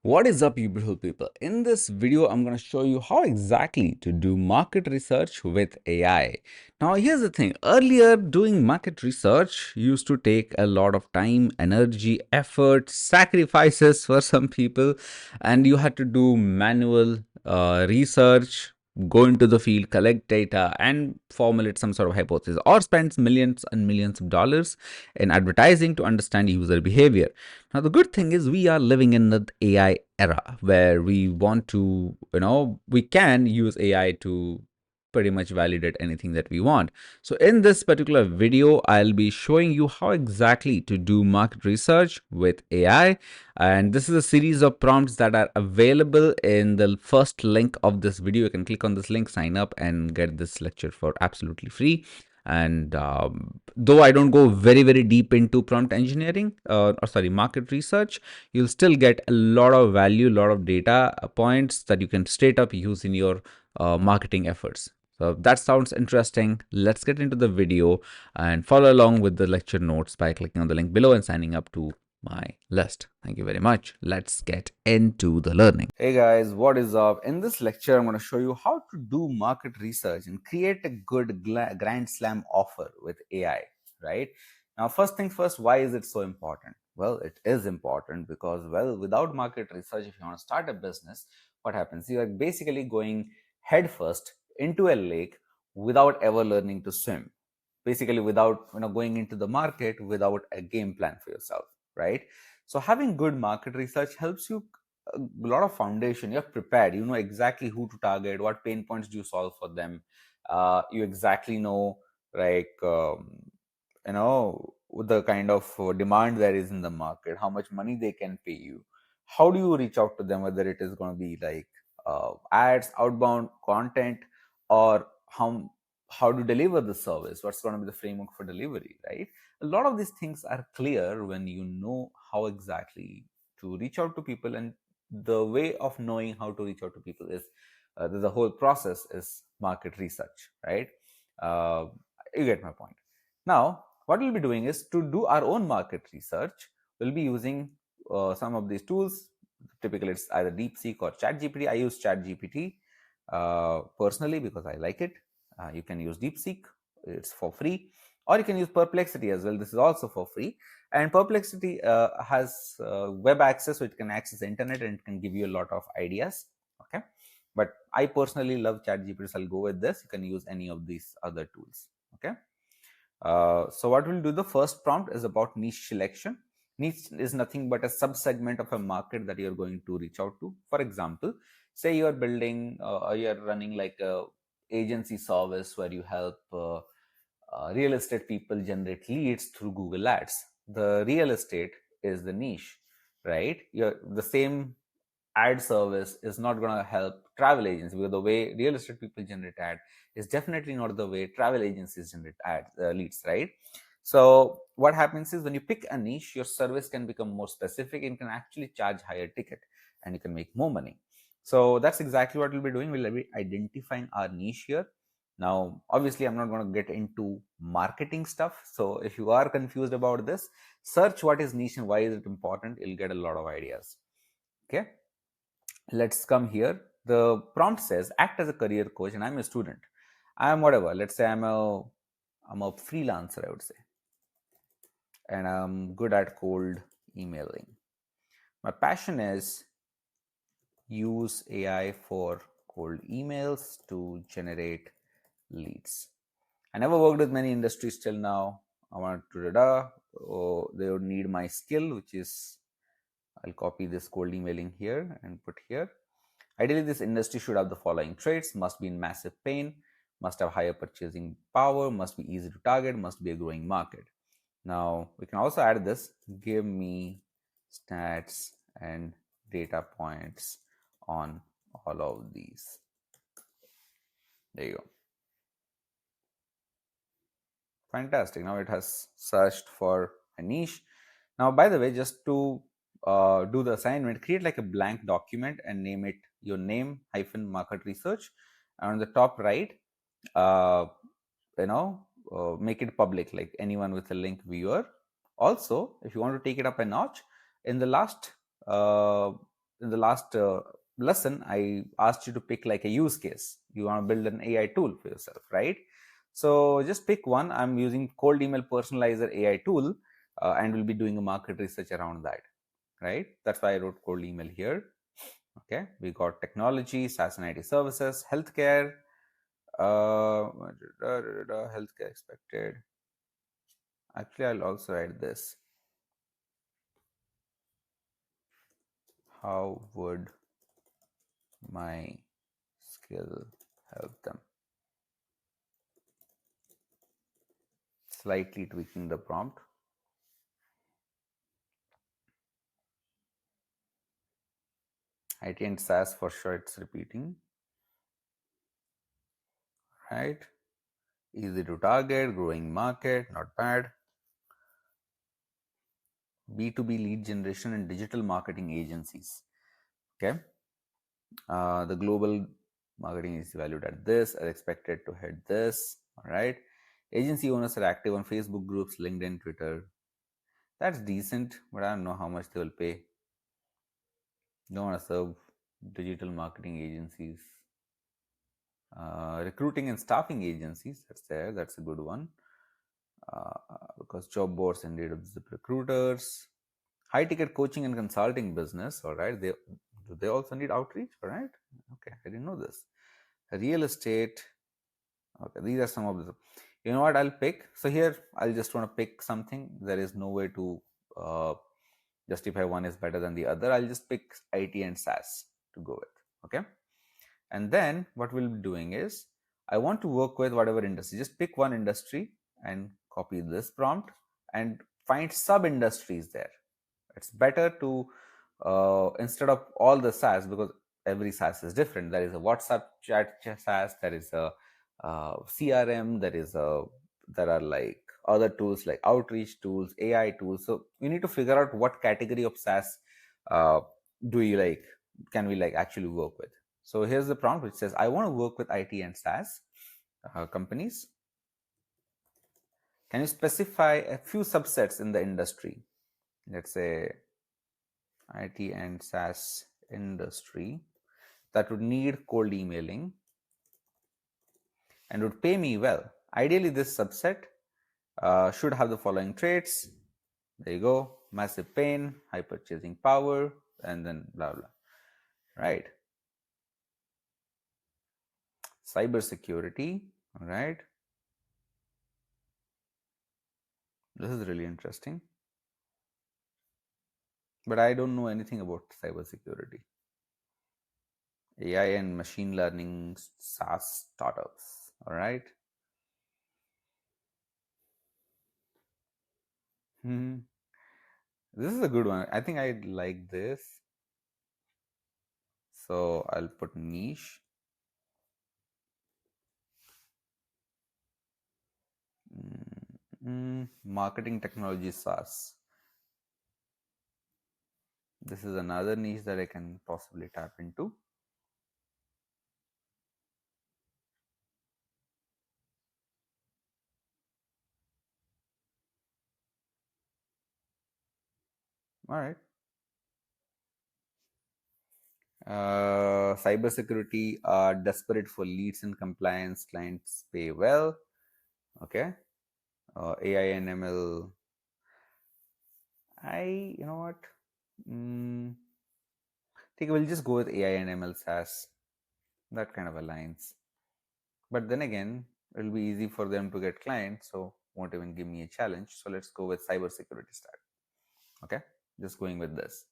What is up, you beautiful people? In this video, I'm going to show you how exactly to do market research with AI. Now, here's the thing. Earlier, doing market research used to take a lot of time, energy, effort, sacrifices for some people, and you had to do manual research, go into the field, collect data, and formulate some sort of hypothesis, or spend millions and millions of dollars in advertising to understand user behavior. Now, the good thing is we are living in the AI era where we want to, we can use AI to pretty much validate anything that we want. So in this particular video, I'll be showing you how exactly to do market research with AI. And this is a series of prompts that are available in the first link of this video. You can click on this link, sign up, and get this lecture for absolutely free. And though I don't go very deep into prompt engineering or sorry, market research, you'll still get a lot of value, a lot of data points that you can straight up use in your marketing efforts. So that sounds interesting. Let's get into the video and follow along with the lecture notes by clicking on the link below and signing up to my list. Thank you very much. Let's get into the learning. Hey guys, what is up? In this lecture, I'm going to show you how to do market research and create a good grand slam offer with AI, right? Now, first thing first, why is it so important? Well, it is important because, well, without market research, if you want to start a business, what happens? You are basically going headfirst into a lake without ever learning to swim. Basically, without going into the market without a game plan for yourself, right? So having good market research helps you a lot of foundation. You're prepared. You know exactly who to target, what pain points do you solve for them. You exactly know, like the kind of demand there is in the market, how much money they can pay you, how do you reach out to them, whether it is going to be like ads, outbound content, or how to deliver the service, what's going to be the framework for delivery, right? A lot of these things are clear when you know how exactly to reach out to people. And the way of knowing how to reach out to people is the whole process is market research, right? uh, you get my point. Now, what we'll be doing is to do our own market research, we'll be using some of these tools. Typically, it's either DeepSeek or ChatGPT. I use ChatGPT personally because I like it. You can use DeepSeek, it's for free, or you can use Perplexity as well. This is also for free. And Perplexity has web access, so it can access the internet and it can give you a lot of ideas. Okay, but I personally love ChatGPT, so I'll go with this. You can use any of these other tools. Okay. So what we'll do, the first prompt is about niche selection. Niche is nothing but a subsegment of a market that you're going to reach out to. For example, say you're building, you're running like a agency service where you help real estate people generate leads through Google Ads. The real estate is the niche, right? The same ad service is not going to help travel agencies, because the way real estate people generate ad is definitely not the way travel agencies generate ad leads, right? So what happens is when you pick a niche, your service can become more specific and can actually charge higher ticket, and you can make more money. So that's exactly what we'll be doing. We'll be identifying our niche here. Now, obviously, I'm not going to get into marketing stuff. So if you are confused about this, search what is niche and why is it important. You'll get a lot of ideas. Okay. Let's come here. The prompt says act as a career coach, and I'm a student. I'm whatever. Let's say I'm a freelancer, I would say, and I'm good at cold emailing. My passion is use AI for cold emails to generate leads. I never worked with many industries till now. I want to they would need my skill, which is, I'll copy this cold emailing here and put here. Ideally, this industry should have the following traits: must be in massive pain, must have higher purchasing power, must be easy to target, must be a growing market. Now, we can also add this: give me stats and data points on all of these. There you go. Fantastic. Now it has searched for a niche. Now, by the way, just to do the assignment, create like a blank document and name it your name hyphen market research. And on the top right, uh, make it public, like anyone with a link viewer. Also, if you want to take it up a notch, in the last in the last lesson, I asked you to pick like a use case. You want to build an AI tool for yourself, right? So just pick one. I'm using cold email personalizer AI tool, and we'll be doing a market research around that, right? That's why I wrote cold email here. Okay, we got technology, SaaS and IT services, healthcare, healthcare expected. Actually, I'll also add this. How would my skill help them? Slightly tweaking the prompt. IT and SaaS for sure, it's repeating, right? Easy to target, growing market, not bad. B2B lead generation and digital marketing agencies. Okay. The global marketing is valued at this, are expected to hit this. All right. Agency owners are active on Facebook groups, LinkedIn, Twitter. That's decent, but I don't know how much they will pay. Don't want to serve digital marketing agencies. Recruiting and staffing agencies, that's there, that's a good one. Because job boards indeed zip recruiters. High ticket coaching and consulting business, all right. They also need outreach, all right. Okay, I didn't know this. Real estate. Okay, these are some of the. You know what? I'll pick. So here, I'll just want to pick something. There is no way to justify one is better than the other. I'll just pick IT and SaaS to go with. Okay, and then what we'll be doing is I want to work with whatever industry. Just pick one industry and copy this prompt and find sub industries there. It's better to instead of all the SaaS, because every SaaS is different. There is a WhatsApp chat SaaS, there is a CRM, there are like other tools like outreach tools, AI tools. So you need to figure out what category of SaaS uh, do you like, can we like actually work with. So here's the prompt which says I want to work with IT and SaaS companies. Can you specify a few subsets in the industry? Let's say IT and SaaS industry that would need cold emailing and would pay me well. Ideally, this subset should have the following traits. There you go. Massive pain, high purchasing power, and then blah blah. Right. Cybersecurity. All right. This is really interesting. But I don't know anything about cybersecurity. AI and machine learning SaaS startups. All right. Hmm. This is a good one. I think I like this. So I'll put niche. Marketing technology SaaS. This is another niche that I can possibly tap into. All right. Cybersecurity are desperate for leads and compliance. Clients pay well. Okay. AI and ML. You know what? I think we'll just go with AI and ML SaaS. That kind of aligns. But then again, it'll be easy for them to get clients, so won't even give me a challenge. So let's go with cybersecurity stack. Okay, just going with this.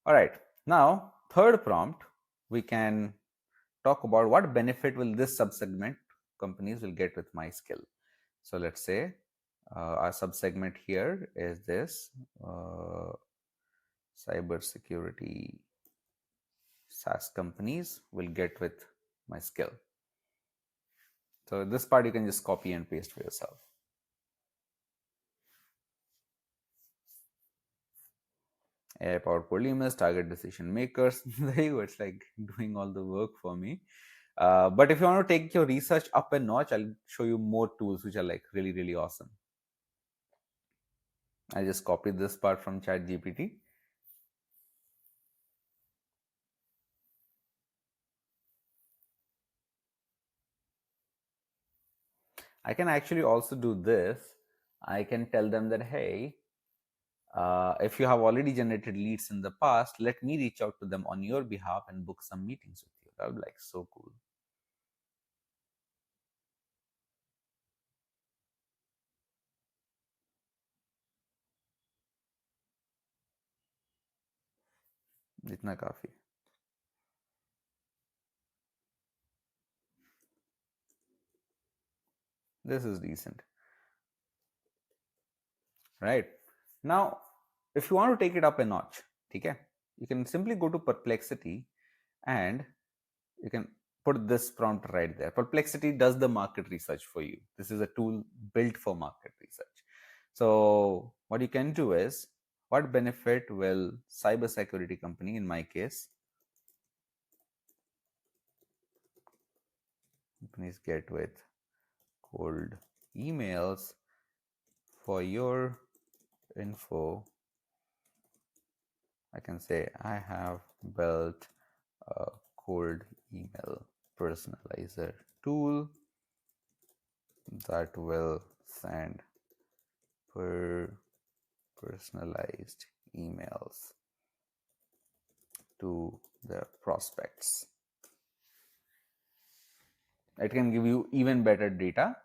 All right, now third prompt, we can talk about what benefit will this subsegment companies will get with my skill. So let's say our subsegment here is this cybersecurity SaaS companies will get with my skill. So this part you can just copy and paste for yourself. AI powered polymers, target decision makers. There you go. It's like doing all the work for me. But if you want to take your research up a notch, I'll show you more tools which are like really, really awesome. I just copied this part from ChatGPT. I can actually also do this. I can tell them that, hey, if you have already generated leads in the past, let me reach out to them on your behalf and book some meetings with you. That would be like so cool. Jitna kafi. This is decent, right? Now, if you want to take it up a notch, okay, you can simply go to Perplexity and you can put this prompt right there. Perplexity does the market research for you. This is a tool built for market research. So what you can do is, what benefit will cybersecurity company, in my case, companies get with cold emails? For your info, I can say I have built a cold email personalizer tool that will send personalized emails to the prospects. It can give you even better data,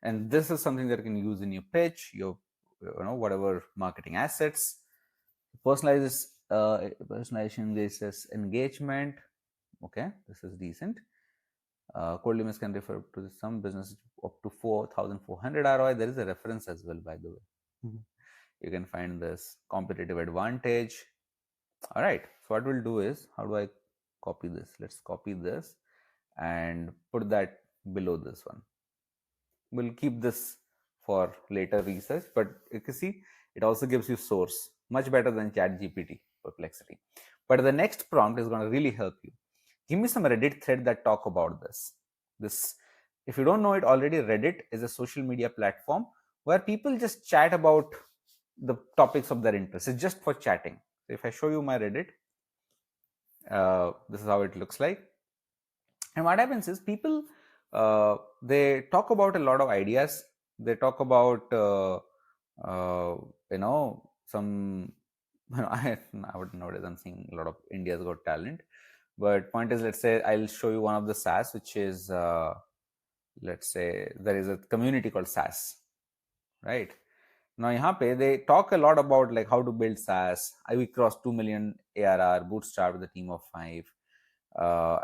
and this is something that you can use in your pitch, your whatever marketing assets. Personalization basis engagement. Okay, this is decent. Cold emails can refer to some business up to 4,400 ROI. There is a reference as well, by the way. You can find this competitive advantage. All right, so what we'll do is, how do I copy this? Let's copy this and put that below this one. We'll keep this for later research, but you can see it also gives you source, much better than ChatGPT Perplexity. But the next prompt is going to really help you. Give me some Reddit thread that talk about this. If you don't know it already, Reddit is a social media platform where people just chat about the topics of their interest. It's just for chatting. So if I show you my Reddit, this is how it looks like. And what happens is, people they talk about a lot of ideas. They talk about some I would nowadays I'm seeing a lot of India's Got Talent. But point is, let's say I'll show you one of the SaaS, which is let's say there is a community called SaaS, right? Now यहाँ पे they talk a lot about like how to build SaaS. We crossed 2 million ARR, bootstrap with a team of 5.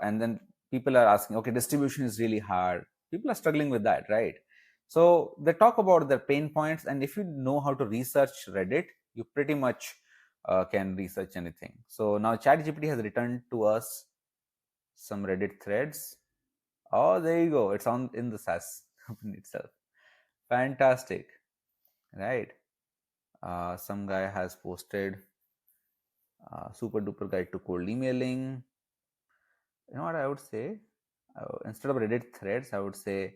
And then people are asking, okay, distribution is really hard. People are struggling with that, right? So they talk about their pain points, and if you know how to research Reddit, you pretty much can research anything. So now ChatGPT has returned to us some Reddit threads. Oh, there you go. It's on in the SaaS company itself. Fantastic, right? Some guy has posted super duper guide to cold emailing. You know what I would say? Instead of Reddit threads, I would say,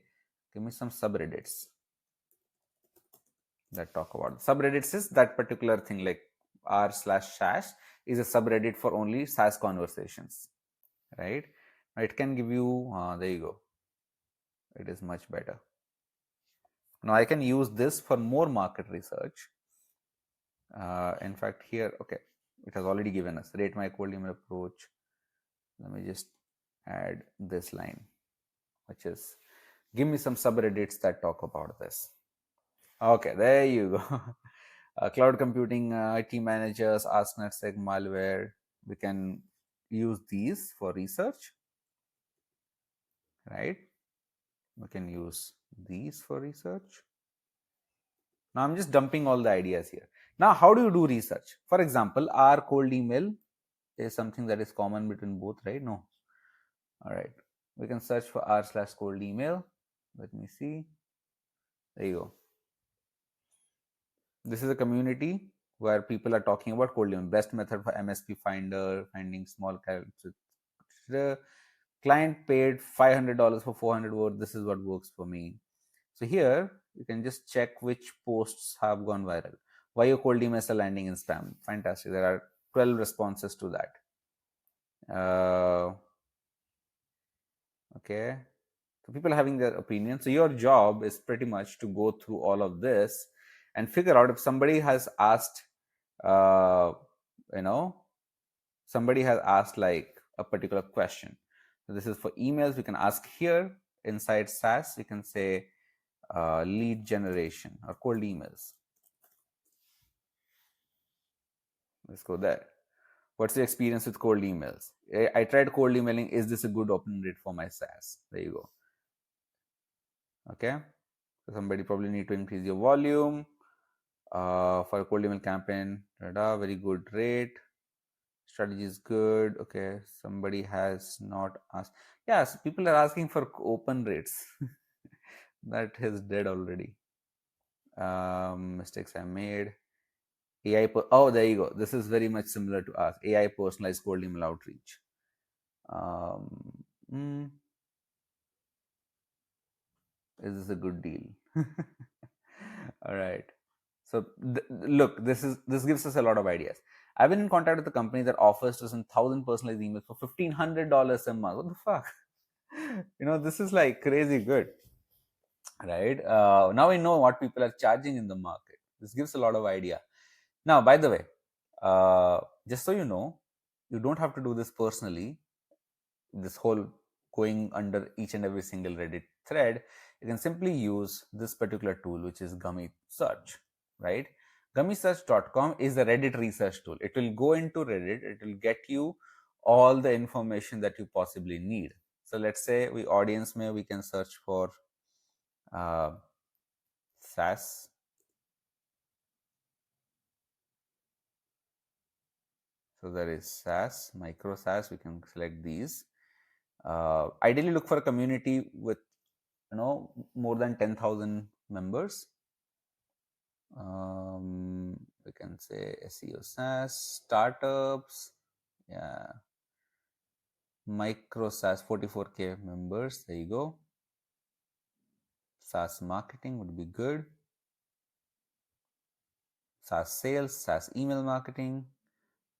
give me some subreddits that talk about subreddits. Is that particular thing like r/sash is a subreddit for only SaaS conversations, right? It can give you there you go. It is much better. Now I can use this for more market research. In fact, here, okay, it has already given us rate my cold email approach. Let me just add this line, which is, give me some subreddits that talk about this. Okay, there you go. Cloud computing, IT managers, AskNetSec, malware. We can use these for research, right? We can use these for research. Now I'm just dumping all the ideas here. Now, how do you do research? For example, our cold email is something that is common between both, right? No. All right. We can search for r/cold email. Let me see. There you go. This is a community where people are talking about cold email. Best method for MSP finder, finding small characters. The client paid $500 for 400 words. This is what works for me. So here you can just check which posts have gone viral. Why your cold emails are landing in spam? Fantastic. There are 12 responses to that. Okay. So people are having their opinion. So your job is pretty much to go through all of this and figure out if somebody has asked, uh, you know, somebody has asked like a particular question. So this is for emails. We can ask here inside SAS. We can say lead generation or cold emails. Let's go there. What's your experience with cold emails? I tried cold emailing. Is this a good open rate for my SAS? There you go. Okay. So somebody probably need to increase your volume for a cold email campaign. Very good rate. Strategy is good. Okay. Somebody has not asked. Yes, people are asking for open rates. That is dead already. Mistakes I made. AI. Oh, there you go. This is very much similar to us. AI personalized cold email outreach. Um, mm, is this a good deal? All right. So look, this gives us a lot of ideas. I've been in contact with a company that offers us 1,000 personalized emails for $1,500 a month. What the fuck? This is like crazy good, right? Now we know what people are charging in the market. This gives a lot of idea. Now, by the way, just so you don't have to do this personally. This whole going under each and every single Reddit thread, you can simply use this particular tool, which is GummySearch, right? GummySearch.com is a Reddit research tool. It will go into Reddit, it will get you all the information that you possibly need. So let's say we can search for SAS. So there is SAS, micro SAS. We can select these. Ideally, look for a community with more than 10,000 members. We can say SEO SaaS, startups, yeah, micro SaaS, 44K members. There you go. SaaS marketing would be good. SaaS sales, SaaS email marketing.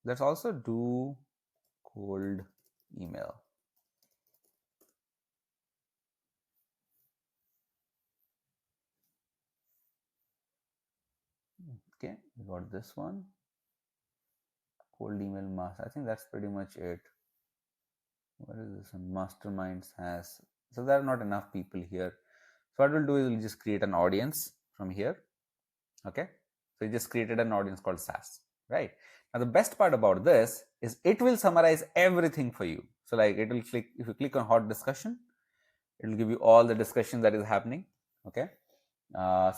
Let's also do cold email. Okay, we got this one. Cold email master. I think that's pretty much it. What is this one? Masterminds has. So there are not enough people here. So what we'll do is we'll just create an audience from here. Okay. So you just created an audience called SAS, right? Now the best part about this is it will summarize everything for you. So like it will click, if you click on hot discussion, it will give you all the discussion that is happening. Okay.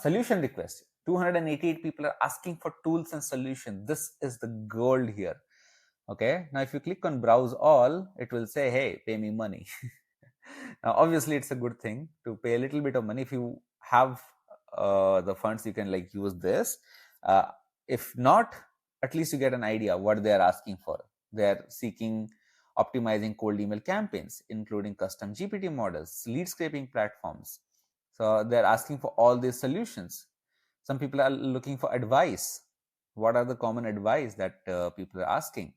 Solution request. 288 people are asking for tools and solutions. This is the gold here. Okay. Now if you click on browse all, it will say, hey, pay me money. Now obviously it's a good thing to pay a little bit of money. If you have the funds, you can like use this. If not, at least you get an idea what they are asking for. They are seeking optimizing cold email campaigns, including custom GPT models, lead scraping platforms. So they're asking for all these solutions. Some people are looking for advice. What are the common advice that people are asking?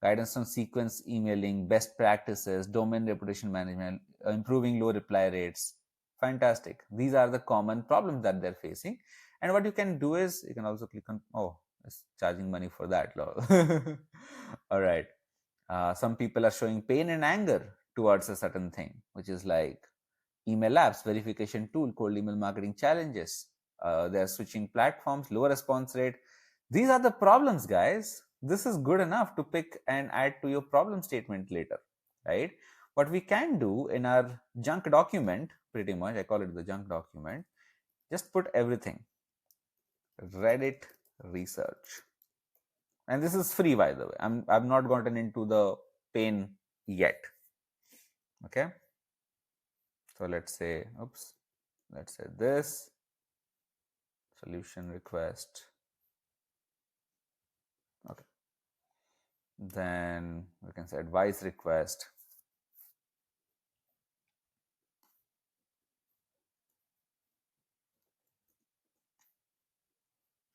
Guidance on sequence emailing, best practices, domain reputation management, improving low reply rates. Fantastic. These are the common problems that they're facing. And what you can do is you can also click on, oh, it's charging money for that. All right. Some people are showing pain and anger towards a certain thing, which is like email apps, verification tool, cold email marketing challenges. They're switching platforms, low response rate. These are the problems, guys. This is good enough to pick and add to your problem statement later, right? What we can do in our junk document, pretty much, I call it the junk document, just put everything. Reddit research. And this is free, by the way. I've not gotten into the pain yet. Okay. So let's say, oops, let's say this solution request. Okay. Then we can say advice request.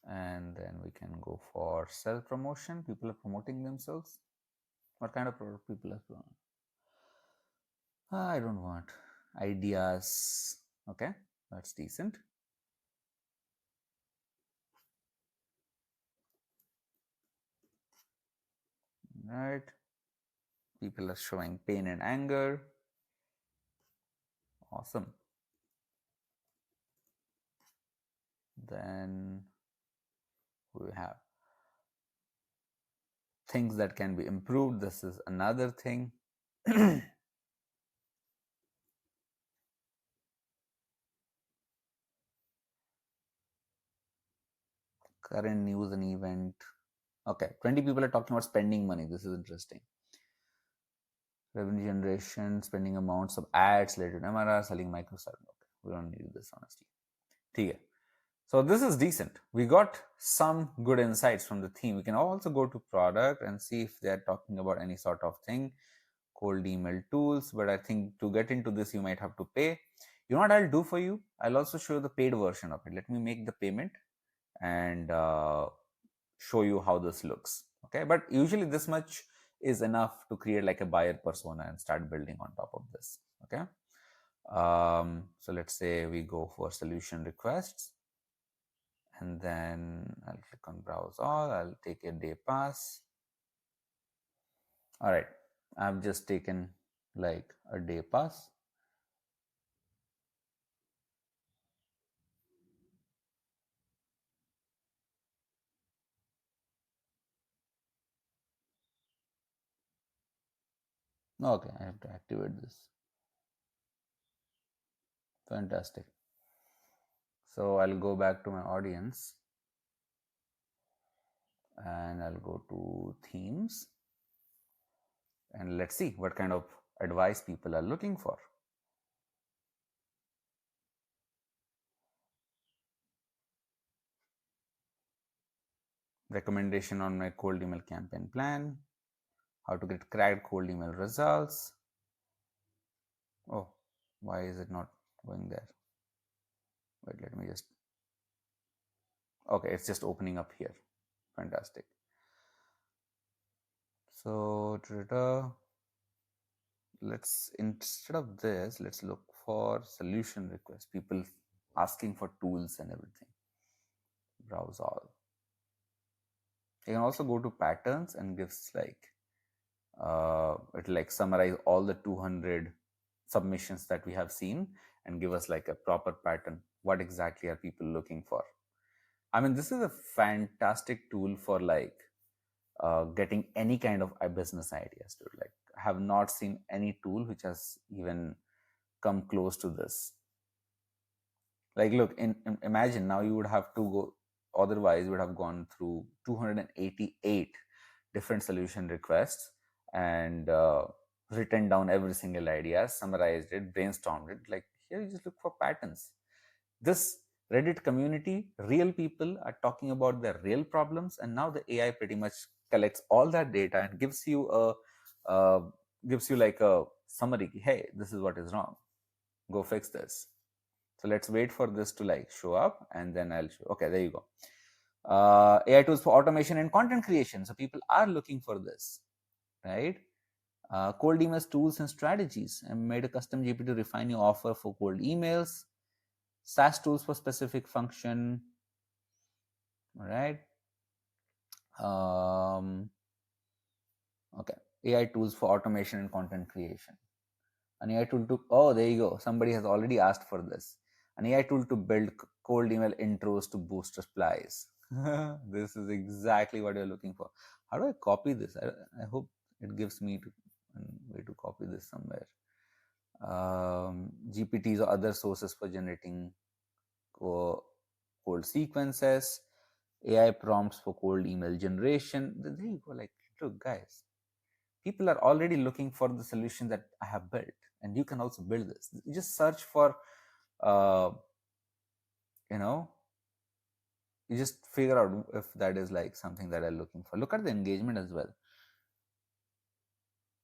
And then we can go for self promotion. People are promoting themselves. What kind of people are promoting? I don't want. ideas. Okay, that's decent. Right. People are showing pain and anger. Awesome. Then we have things that can be improved. This is another thing. Current news and event. Okay, 20 people are talking about spending money. This is interesting. Revenue generation, spending amounts of ads related to MRR, selling Microsoft. Okay, we don't need this honestly. Okay. So this is decent. We got some good insights from the theme. We can also go to product and see if they're talking about any sort of thing, cold email tools. But I think to get into this, you might have to pay. You know what I'll do for you? I'll also show you the paid version of it. Let me make the payment and show you how this looks. Okay, but usually this much is enough to create like a buyer persona and start building on top of this. Okay, so let's say we go for solution requests, and then I'll click on browse all. I'll take a day pass. All right, I've just taken like a day pass. Okay, I have to activate this. Fantastic. So I'll go back to my audience and I'll go to themes, and let's see what kind of advice people are looking for. Recommendation on my cold email campaign plan, how to get cracked cold email results. Oh, why is it not going there? Wait, let me just. Okay, it's just opening up here. Fantastic. So let's, instead of this, let's look for solution requests, people asking for tools and everything. Browse all. You can also go to patterns and gives like it'll like summarize all the 200 submissions that we have seen and give us like a proper pattern. What exactly are people looking for? I mean, this is a fantastic tool for like getting any kind of business ideas to like. I have not seen any tool which has even come close to this. Like, look, imagine now you would have to go, otherwise you would have gone through 288 different solution requests and written down every single idea, summarized it, brainstormed it. Like, here you just look for patterns. This Reddit community, real people are talking about their real problems, and now the AI pretty much collects all that data and gives you a gives you like a summary. Hey, this is what is wrong. Go fix this. So let's wait for this to like show up, and then I'll show. Okay, there you go. AI tools for automation and content creation. So people are looking for this, right? Cold emails tools and strategies. I made a custom GPT to refine your offer for cold emails. SaaS tools for specific function. All right. Okay. AI tools for automation and content creation. An AI tool to, oh, there you go. Somebody has already asked for this. An AI tool to build cold email intros to boost replies. This is exactly what you're looking for. How do I copy this? I hope it gives me a way to copy this somewhere. GPTs or other sources for generating cold sequences, AI prompts for cold email generation. There you go. Like, look, guys, people are already looking for the solution that I have built, and you can also build this. You just search for, uh, you know, you just figure out if that is like something that I'm looking for. Look at the engagement as well.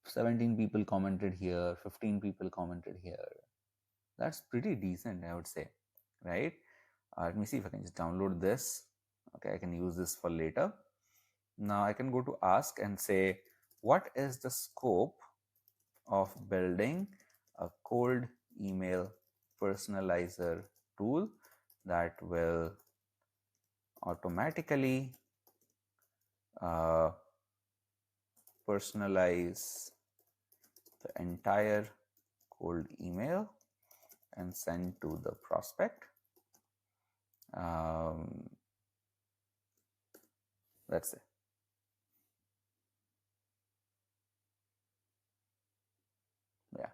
17 people commented here, 15 people commented here. That's pretty decent, I would say, right? Let me see if I can just download this. Okay, I can use this for later. Now I can go to ask and say, what is the scope of building a cold email personalizer tool that will automatically personalize the entire cold email and send to the prospect. That's it. Yeah.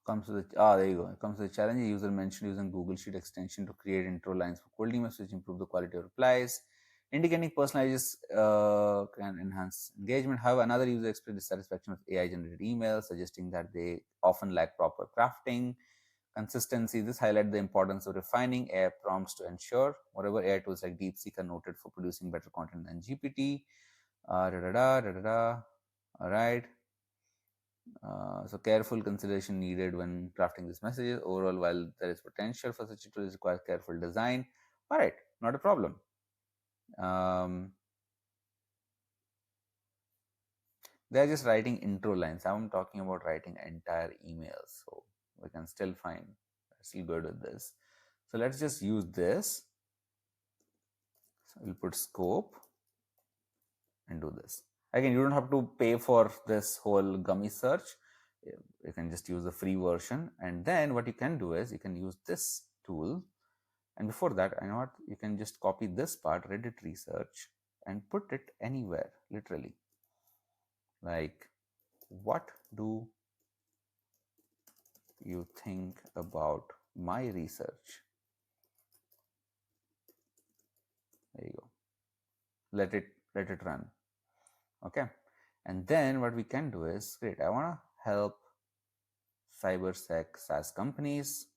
Comes to the there you go. It comes to the challenge. A user mentioned using Google Sheet extension to create intro lines for cold emails, which improve the quality of replies. Indicating personalizes can enhance engagement. However, another user expressed dissatisfaction with AI generated emails, suggesting that they often lack proper crafting, consistency. This highlights the importance of refining AI prompts to ensure whatever AI tools like DeepSeek are noted for producing better content than GPT. All right. So careful consideration needed when crafting these messages. Overall, while there is potential for such a tool, it requires careful design. All right, not a problem. They're just writing intro lines. I'm talking about writing entire emails, so we can still find still good with this. So let's just use this. So we'll put scope and do this. Again, you don't have to pay for this whole GummySearch. You can just use the free version, and then what you can do is you can use this tool. And before that, I know what, you can just copy this part, Reddit research, and put it anywhere, literally. Like, what do you think about my research? There you go. Let it run. Okay. And then what we can do is, great, I want to help cybersec SaaS companies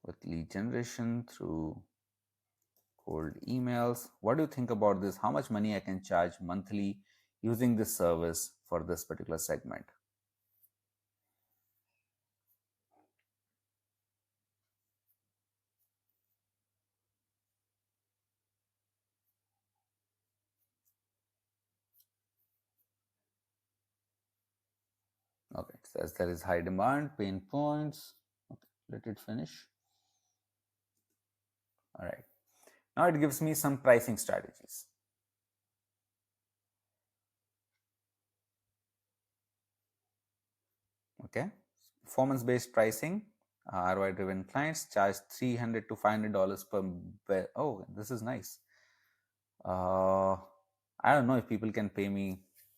with lead generation through cold emails. What do you think about this? How much money I can charge monthly using this service for this particular segment? Okay, it says there is high demand, pain points. Okay, let it finish. All right. Now it gives me some pricing strategies. Okay, performance-based pricing. ROI-driven clients charge $300 to $500 per. Oh, this is nice. I don't know if people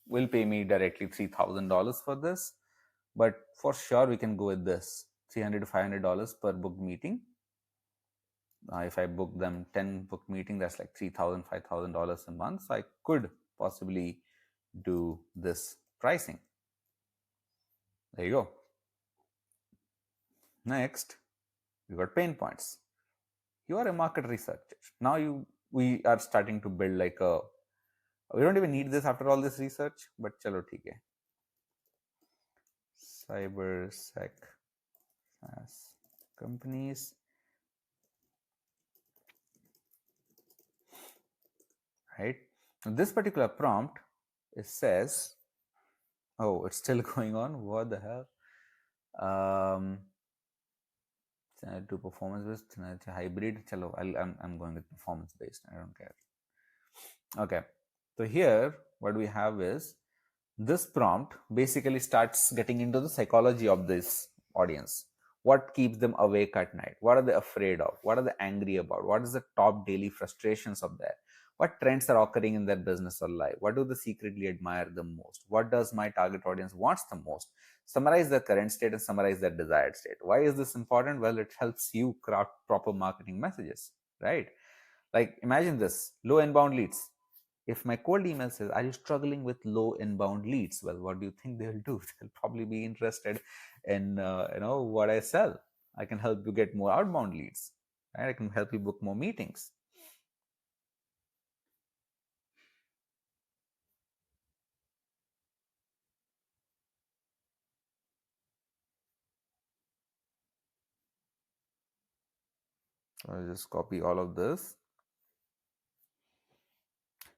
will pay me directly $3,000 for this, but for sure we can go with this $300 to $500 per book meeting. If I book them 10 book meeting, that's like $3,000, $5,000 a month. So I could possibly do this pricing. There you go. Next, we got pain points. You are a market researcher. Now we are starting to build like a. We don't even need this after all this research, but chalo theek hai. Cybersec SaaS companies. Right. Now this particular prompt, it says, oh, it's still going on. What the hell? Do performance based, hybrid. Chalo, I'm going with performance based. I don't care. Okay. So here, what we have is this prompt basically starts getting into the psychology of this audience. What keeps them awake at night? What are they afraid of? What are they angry about? What is the top daily frustrations of that? What trends are occurring in their business or life? What do they secretly admire the most? What does my target audience wants the most? Summarize their current state and summarize their desired state. Why is this important? Well, it helps you craft proper marketing messages, right? Like imagine this: low inbound leads. If my cold email says, are you struggling with low inbound leads? Well, what do you think they'll do? They'll probably be interested in what I sell. I can help you get more outbound leads, right? I can help you book more meetings. I'll just copy all of this.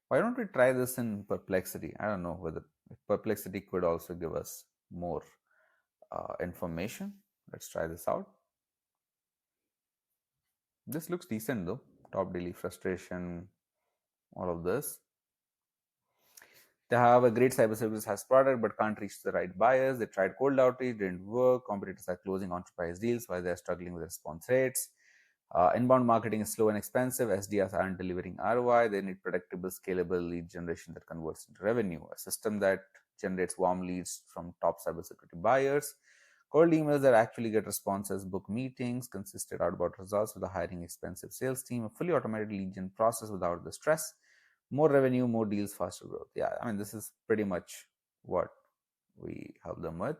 Why don't we try this in Perplexity? I don't know whether Perplexity could also give us more information. Let's try this out. This looks decent though. Top daily frustration, all of this. They have a great cybersecurity has product but can't reach the right buyers. They tried cold outreach, didn't work. Competitors are closing enterprise deals while they're struggling with response rates. Inbound marketing is slow and expensive. SDRs aren't delivering ROI. They need predictable, scalable lead generation that converts into revenue. A system that generates warm leads from top cybersecurity buyers. Cold emails that actually get responses, book meetings, consistent outbound results with a hiring expensive sales team, a fully automated lead gen process without the stress, more revenue, more deals, faster growth. Yeah, I mean, this is pretty much what we help them with.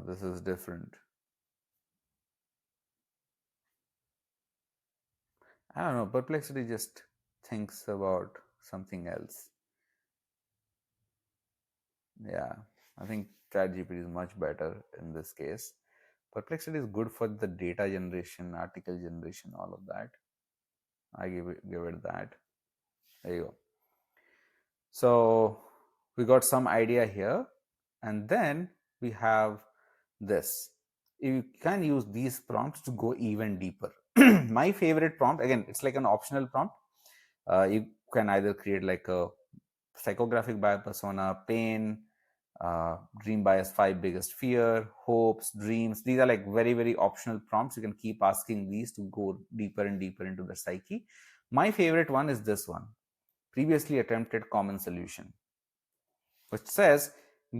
This is different. I don't know. Perplexity just thinks about something else. Yeah, I think ChatGPT is much better in this case. Perplexity is good for the data generation, article generation, all of that. I give it that. There you go. So we got some idea here, and then we have this. You can use these prompts to go even deeper. My favorite prompt, again, it's like an optional prompt. You can either create like a psychographic buyer persona, pain, dream buyer's five biggest fear, hopes, dreams. These are like very, very optional prompts. You can keep asking these to go deeper and deeper into the psyche. My favorite one is this one, previously attempted common solution, which says,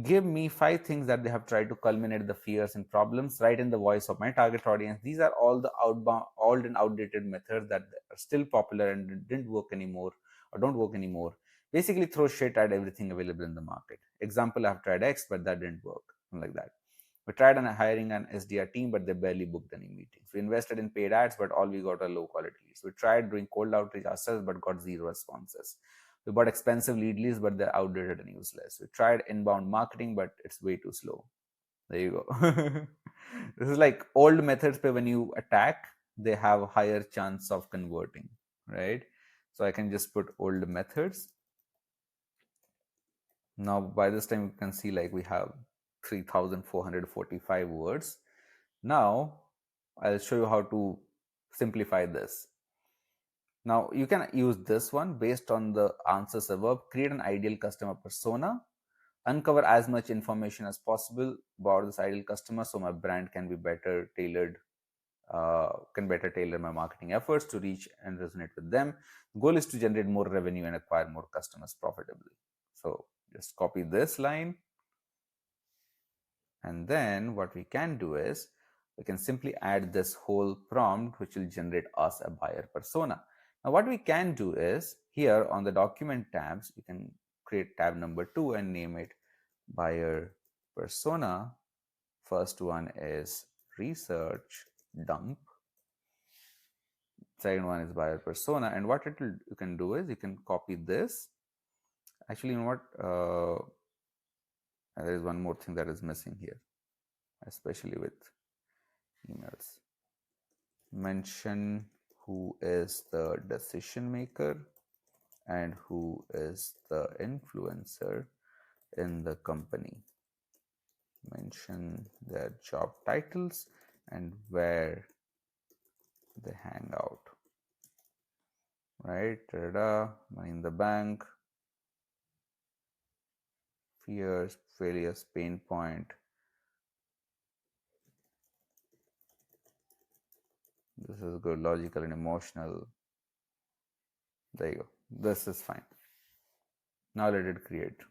give me five things that they have tried to culminate the fears and problems, right in the voice of my target audience. These are all the outbound, old and outdated methods that are still popular and didn't work anymore or don't work anymore. Basically, throw shit at everything available in the market. Example, I've tried X, but that didn't work. Something like that. We tried on hiring an SDR team, but they barely booked any meetings. We invested in paid ads, but all we got are low quality leads. We tried doing cold outreach ourselves, but got zero responses. We bought expensive lead leads, but they're outdated and useless. We tried inbound marketing, but it's way too slow. There you go. This is like old methods, but when you attack, they have a higher chance of converting, right? So I can just put old methods. Now, by this time, you can see like we have 3,445 words. Now, I'll show you how to simplify this. Now, you can use this one based on the answers above. Create an ideal customer persona. Uncover as much information as possible about this ideal customer so my brand can be better tailored, can better tailor my marketing efforts to reach and resonate with them. The goal is to generate more revenue and acquire more customers profitably. So just copy this line. And then what we can do is we can simply add this whole prompt, which will generate us a buyer persona. Now, what we can do is here on the document tabs, you can create tab number 2 and name it buyer persona. First one is research dump. Second one is buyer persona. And what you can do is you can copy this. Actually, you know what? There is one more thing that is missing here, especially with emails. Mention who is the decision maker and who is the influencer in the company. Mention their job titles and where they hang out. Right? Money in the bank, fears, failures, pain point. This is good, logical and emotional. There you go. This is fine. Now let it create.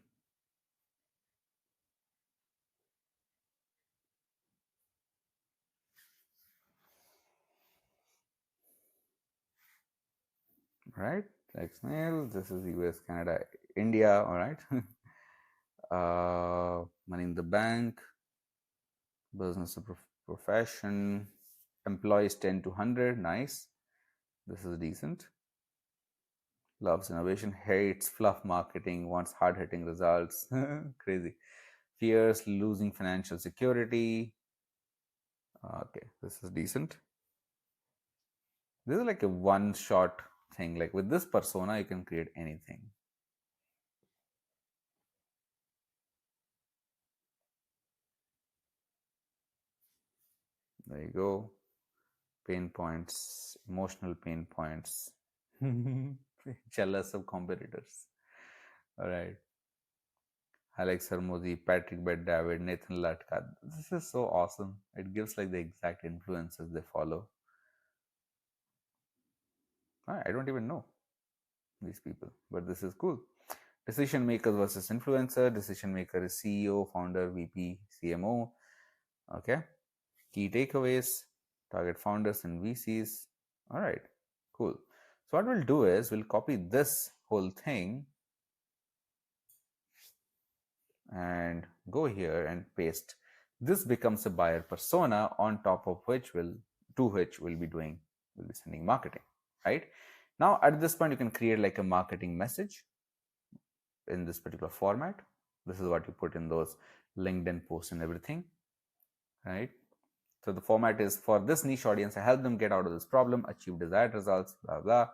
Right? Text mail. This is US, Canada, India. All right. Money in the bank, business profession, employees 10 to 100. Nice. This is decent. Loves innovation, hates fluff marketing, wants hard hitting results. Crazy. Fears losing financial security. Okay, this is decent. This is like a one shot thing. Like with this persona, you can create anything. There you go. Pain points, emotional pain points. Jealous of competitors. All right. Alex Hermosi, Patrick Bet David, Nathan Latka. This is so awesome. It gives like the exact influences they follow. I don't even know these people, but this is cool. Decision makers versus influencer. Decision maker is CEO, founder, VP, CMO. Okay. Key takeaways, target founders and VCs. All right, cool. So what we'll do is we'll copy this whole thing and go here and paste. This becomes a buyer persona on top of which we'll be sending marketing, right? Now at this point you can create like a marketing message in this particular format. This is what you put in those LinkedIn posts and everything, right? So the format is for this niche audience, I help them get out of this problem, achieve desired results, blah, blah.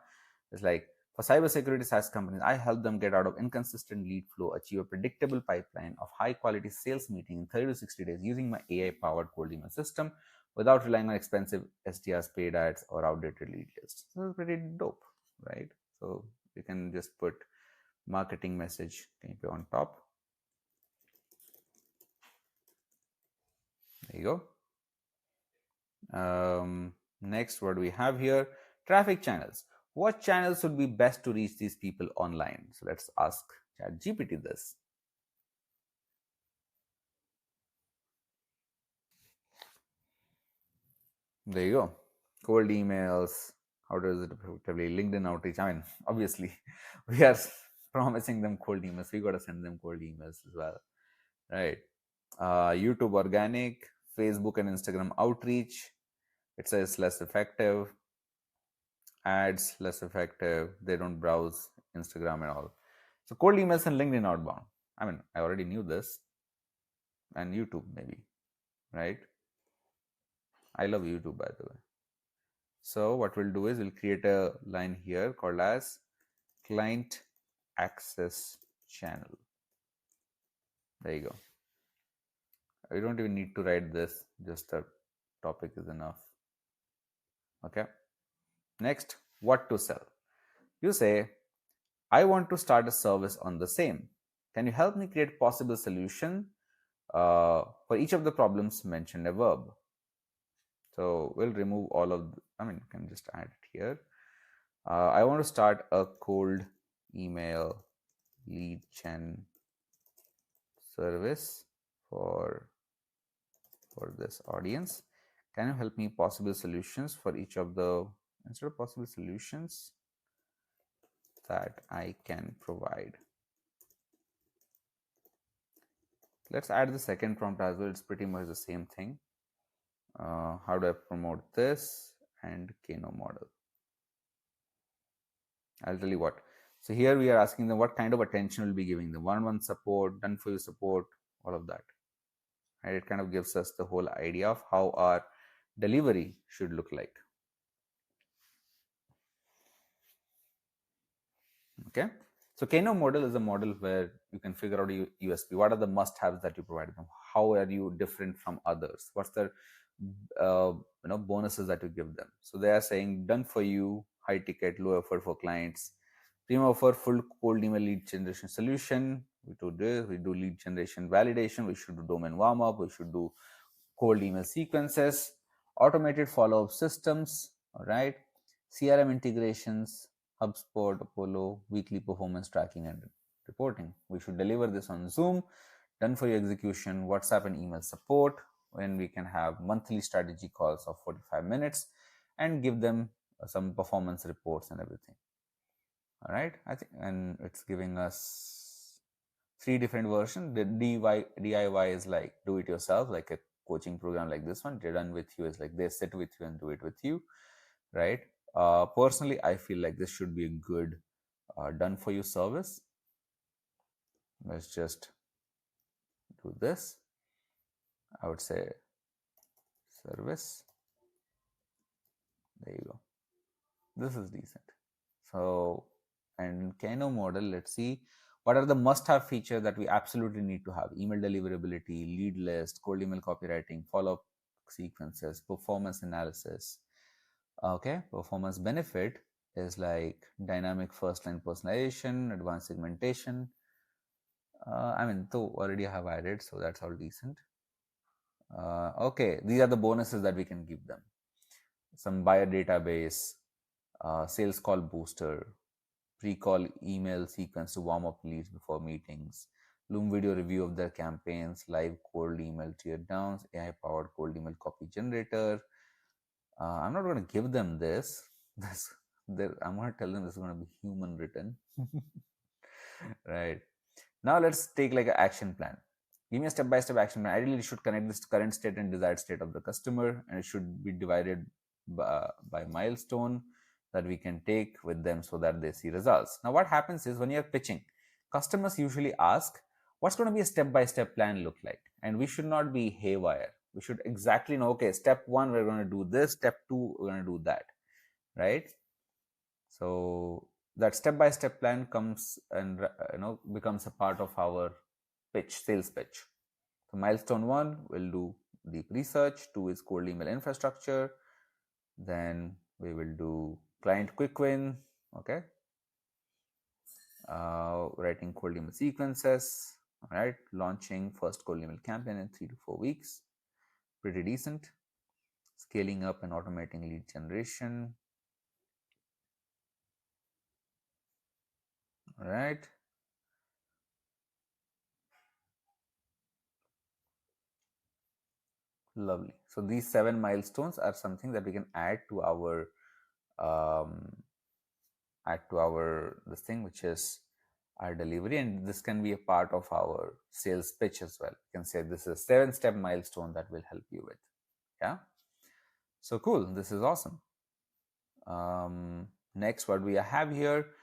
It's like for cybersecurity SaaS companies, I help them get out of inconsistent lead flow, achieve a predictable pipeline of high quality sales meeting in 30 to 60 days using my AI powered cold email system without relying on expensive SDRs, paid ads, or outdated lead lists. So it's pretty dope, right? So you can just put marketing message, can you put on top? There you go. Next, what do we have here? Traffic channels. What channels would be best to reach these people online? So let's ask ChatGPT this. There you go. Cold emails. How does it effectively? LinkedIn outreach. I mean, obviously, we are promising them cold emails. We got to send them cold emails as well, right? YouTube organic, Facebook and Instagram outreach. It says less effective. Ads less effective. They don't browse Instagram and all. So cold emails and LinkedIn outbound. I mean, I already knew this. And YouTube maybe, right? I love YouTube, by the way. So what we'll do is we'll create a line here called as client access channel. There you go. You don't even need to write this, just the topic is enough. Okay. Next, what to sell. You say, I want to start a service on the same. Can you help me create possible solution for each of the problems mentioned above? So we'll remove all of, can just add it here. I want to start a cold email lead gen service for this audience. Can you help me possible solutions for each of the, instead of possible solutions that I can provide? Let's add the second prompt as well. It's pretty much the same thing. How do I promote this and Kano model? I'll tell you what. So here we are asking them what kind of attention we'll be giving them. One-on-one support, done for you support, all of that. And it kind of gives us the whole idea of how our delivery should look like. Okay. So Kano model is a model where you can figure out a USP. What are the must-haves that you provide them? How are you different from others? What's the bonuses that you give them? So they are saying done for you, high ticket, low effort for clients. Premium offer full cold email lead generation solution. We do this. We do lead generation validation. We should do domain warm up. We should do cold email sequences, automated follow-up systems. All right, CRM integrations, HubSpot, Apollo, weekly performance tracking and reporting. We should deliver this on Zoom, done for your execution, WhatsApp and email support, when we can have monthly strategy calls of 45 minutes and give them some performance reports and everything. All right, I think, and it's giving us 3 different versions. The DIY is like do it yourself, like a coaching program like this one. They're done with you is like they sit with you and do it with you, right? Personally, I feel like this should be a good done for you service. Let's just to this. I would say service. There you go. This is decent. So, and Kano model, let's see what are the must-have features that we absolutely need to have: email deliverability, lead list, cold email copywriting, follow-up sequences, performance analysis. Okay, performance benefit is like dynamic first-line personalization, advanced segmentation. I mean, though already I have added, so that's all decent. Okay, these are the bonuses that we can give them: some buyer database, sales call booster, pre-call email sequence to warm up leads before meetings, Loom video review of their campaigns, live cold email tear downs, AI-powered cold email copy generator. I'm not going to give them this. This, I'm going to tell them this is going to be human written. Right. Now let's take like an action plan. Give me a step-by-step action plan. Ideally, it should connect this current state and desired state of the customer, and it should be divided by milestone that we can take with them so that they see results. Now, what happens is when you're pitching, customers usually ask, what's going to be a step-by-step plan look like? And we should not be haywire. We should exactly know, okay, step one, we're going to do this. Step two, we're going to do that, right? So that step-by-step plan comes and becomes a part of our sales pitch. So milestone one, we'll do deep research. Two is cold email infrastructure. Then we will do client quick win. Okay. Writing cold email sequences. All right. Launching first cold email campaign in 3 to 4 weeks. Pretty decent. Scaling up and automating lead generation. All right. Lovely. So these 7 milestones are something that we can add to our this thing, which is our delivery, and this can be a part of our sales pitch as well. You can say this is a 7-step milestone that will help you with. Yeah. So cool. This is awesome. Next, what we have here,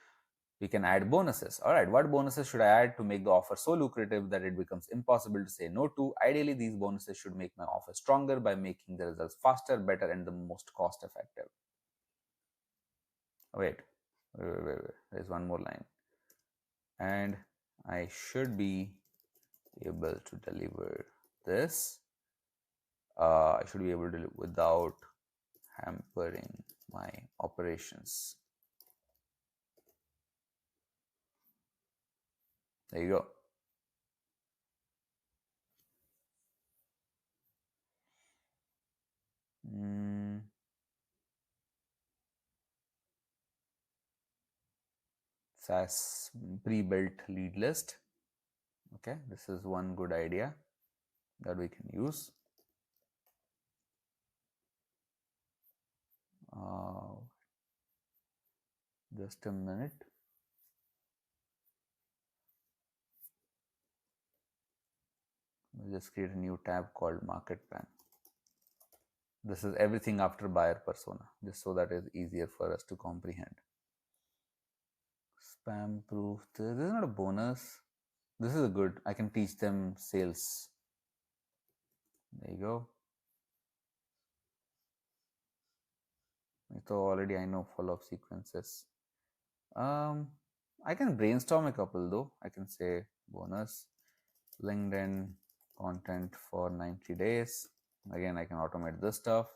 we can add bonuses. All right, what bonuses should I add to make the offer so lucrative that it becomes impossible to say no to? Ideally, these bonuses should make my offer stronger by making the results faster, better, and the most cost effective. Wait. There's one more line. And I should be able to deliver this. I should be able to without hampering my operations. There you go. SAS pre-built lead list. Okay, this is one good idea that we can use. Just a minute. We'll just create a new tab called Market Plan. This is everything after buyer persona, just so that it's easier for us to comprehend. Spam proof. This is not a bonus. This is a good. I can teach them sales. There you go. So already I know follow-up sequences. I can brainstorm a couple though. I can say bonus, LinkedIn content for 90 days. Again, I can automate this stuff.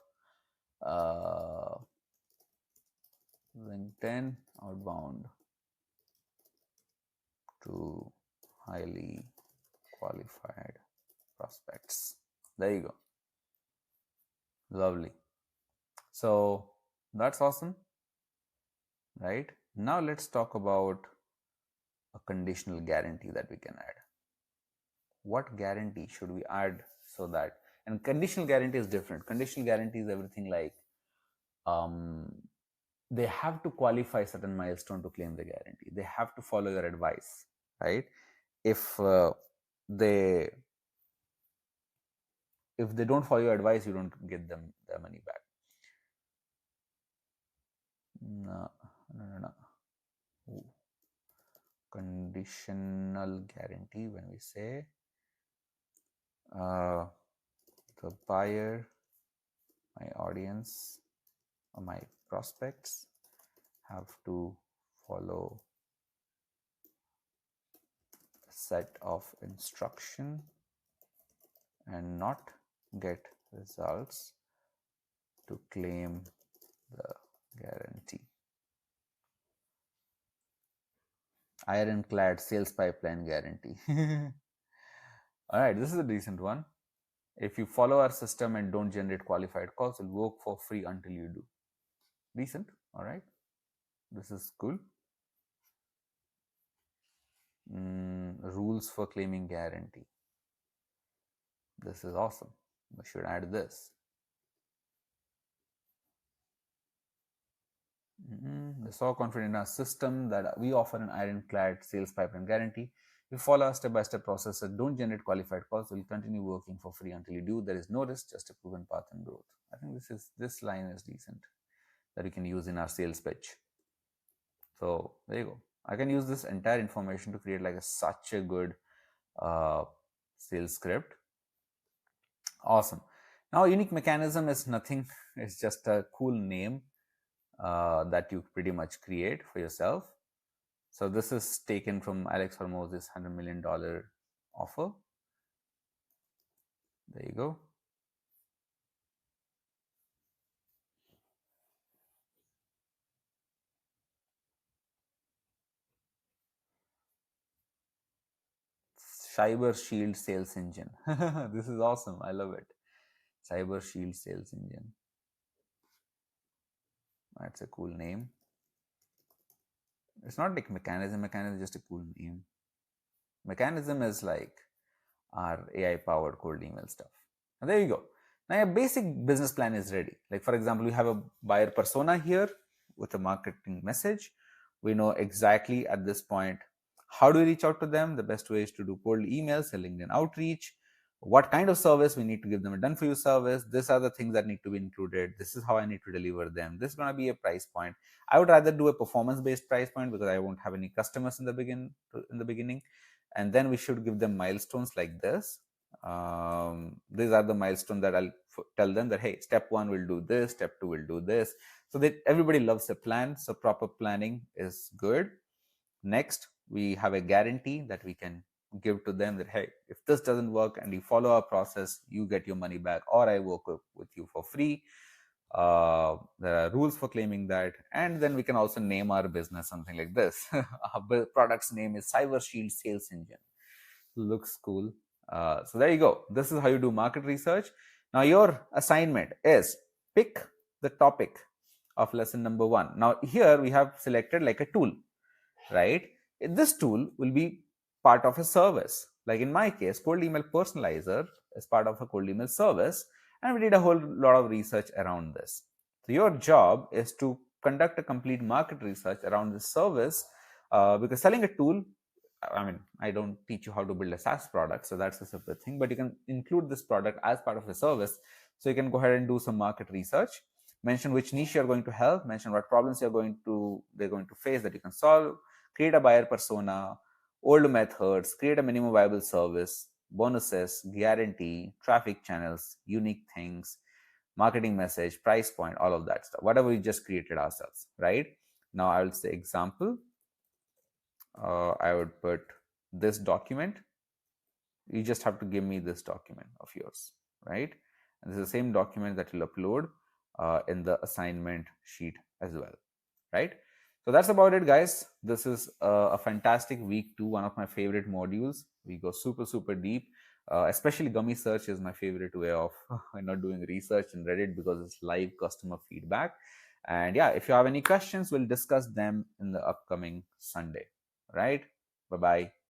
LinkedIn outbound to highly qualified prospects. There you go. Lovely. So that's awesome, right? Now let's talk about a conditional guarantee that we can add. What guarantee should we add so that, and conditional guarantee is different. Conditional guarantee is everything like they have to qualify certain milestone to claim the guarantee. They have to follow your advice, right? If they don't follow your advice, you don't get them their money back. No. Ooh. Conditional guarantee, when we say uh, the buyer, my audience, or my prospects have to follow a set of instruction and not get results to claim the guarantee. Ironclad sales pipeline guarantee. All right, this is a decent one. If you follow our system and don't generate qualified calls, we'll work for free until you do. Decent. All right. This is cool. Rules for claiming guarantee. This is awesome. We should add this. We're so confident in our system that we offer an ironclad sales pipeline guarantee. If you follow a step-by-step process and don't generate qualified calls, we'll continue working for free until you do. There is no risk, just a proven path and growth. I think this line is decent that we can use in our sales pitch. So there you go. I can use this entire information to create like such a good sales script. Awesome. Now, unique mechanism is nothing. It's just a cool name that you pretty much create for yourself. So this is taken from Alex Hormoz's $100 million offer. There you go. Cyber Shield sales engine. This is awesome. I love it. Cyber Shield sales engine. That's a cool name. It's not like mechanism. Mechanism is just a cool name. Mechanism is like our AI powered cold email stuff. And there you go. Now your basic business plan is ready. Like for example, we have a buyer persona here with a marketing message. We know exactly at this point how do we reach out to them. The best way is to do cold emails, a LinkedIn outreach, what kind of service we need to give them, a done for you service. These are the things that need to be included. This is how I need to deliver them. This is going to be a price point. I would rather do a performance based price point because I won't have any customers in the beginning. And then we should give them milestones like this. These are the milestones that I'll tell them that, hey, step 1 will do this, step 2 will do this. So that everybody loves a plan. So proper planning is good. Next, we have a guarantee that we can give to them that, hey, if this doesn't work and you follow our process, you get your money back, or I work with you for free. There are rules for claiming that. And then we can also name our business something like this. Our product's name is Cyber Shield Sales Engine. Looks cool. So there you go. This is how you do market research. Now your assignment is pick the topic of lesson number 1. Now here we have selected like a tool, right? This tool will be part of a service. Like in my case, cold email personalizer is part of a cold email service, and we did a whole lot of research around this. So your job is to conduct a complete market research around this service, because selling a tool, I mean, I don't teach you how to build a SaaS product, so that's a separate thing, but you can include this product as part of a service. So you can go ahead and do some market research, mention which niche you're going to help, mention what problems they're going to face that you can solve, create a buyer persona, old methods, create a minimum viable service, bonuses, guarantee, traffic channels, unique things, marketing message, price point, all of that stuff, whatever we just created ourselves, right? Now I will say example. I would put this document. You just have to give me this document of yours, right? And this is the same document that you'll upload in the assignment sheet as well, right? So that's about it, guys. This is a fantastic week 2, one of my favorite modules. We go super deep. Especially GummySearch is my favorite way of not doing research in Reddit because it's live customer feedback. And yeah, if you have any questions, we'll discuss them in the upcoming Sunday. Right? Bye bye.